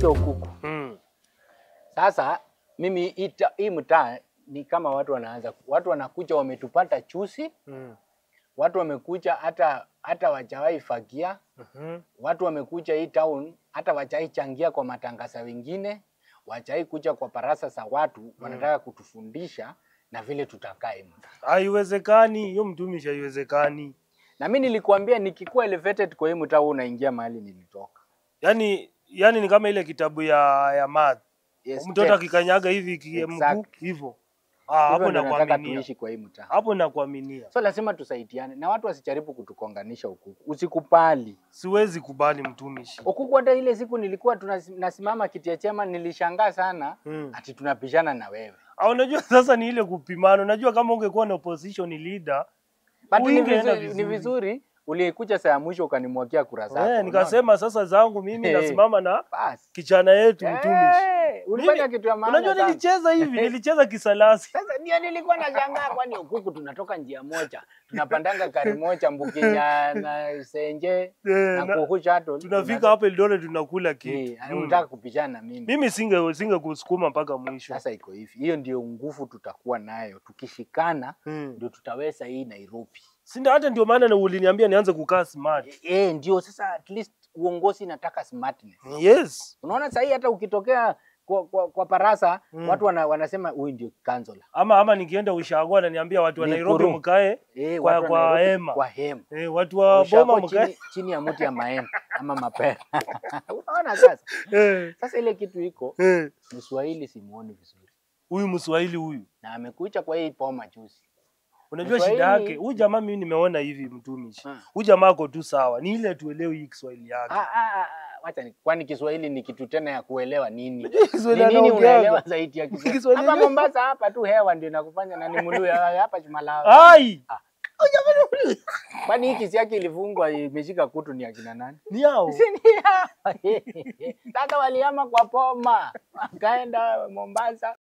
kukonganisha ukuku. Sasa mimi hii mtaa ni kama watu wanakuja wametupata chusi. Watu wamekuja hata wajawahi fagia. Watu wamekuja hii town hata wajawahi changia kwa matangazo wengine. Wajawahi kuja kwa parasa za watu wanataka kutufundisha na vile tutakaa hii mtaa. Haiwezekani, hiyo mtumishi haiwezekani. Na mimi nilikuambia nikikuwa elevated kwa hii mtaa unaingia mahali nilitoka. Yaani ni kama ile kitabu ya math. Yes, mtoto akikanyaga hivi mguu hivyo. Hapo nakuaminia. Tuishi kwa hii mtaa. Hapo nakuaminia. So lazima tusaidiane na watu wasijaribu kutukonganisha ukuku. Usikubali. Siwezi kubali mtumishi. Ukuku hata ile siku nilikuwa tunasimama kiti ya chama nilishangaa sana ati tunapishana na wewe. Unajua sasa ni ile kupimana. Unajua kama ungekuwa na opposition leader, ni vizuri ulikuja saa ya mwisho ukanimwagia kura zako. Nikasema sasa zangu mimi nasimama na kichana yetu mtumishi. Ulifanya kitu ya maana. Unajua nilicheza hivi, nilicheza kisalasi. Sasa ndio nilikuwa nashangaa kwani ukuku tunatoka njia moja. Tunapandanga gari moja Mbukinya na Senje na Kuhuchato. Tunafika hapa Eldoret tunakula kitu. Unataka kupishana na mimi. Mimi singe kusukuma mpaka mwisho. Sasa iko hivi. Hiyo ndio nguvu tutakuwa nayo. Tukishikana ndio tutaweza hii Nairobi. Sinda hata ndio maana uliniambia nianze kukaa smart. Ndio sasa at least uongozi nataka smartness. Yes. Unaona sasa hii hata ukitokea kwa parasa watu wanasema huyu ndio kansela. Ama nikienda ushago ananiambia watu wa Nairobi mkae kwa hema. Kwa hema. Watu wa Boma mkae chini ya mti ya maembe ama mapera. Unaona sasa? Sasa ile kitu iko Mswahili simuoni vizuri. Huyu Mswahili huyu. Na amekuja kwa hii Poma juzi. Unajua shida yake, huyu jamaa mimi nimeona hivi mtumishi. Huyu jamaa ako tu sawa. Ni ile tuelewe hii Kiswahili yake. Wacha kwani Kiswahili ni kitu tena ya kuelewa nini? Nini unaelewa zaidi ya Kiswahili? Hapa Mombasa hapa tu hewa ndio inakufanya na nimulue hapa Chimalawa. Ai! Kwani hii kisi yake ilifungwa imeshika kutu ni akina nani? Ni hao. Si ni hao. Sasa walihama kwa Poma. Akaenda Mombasa.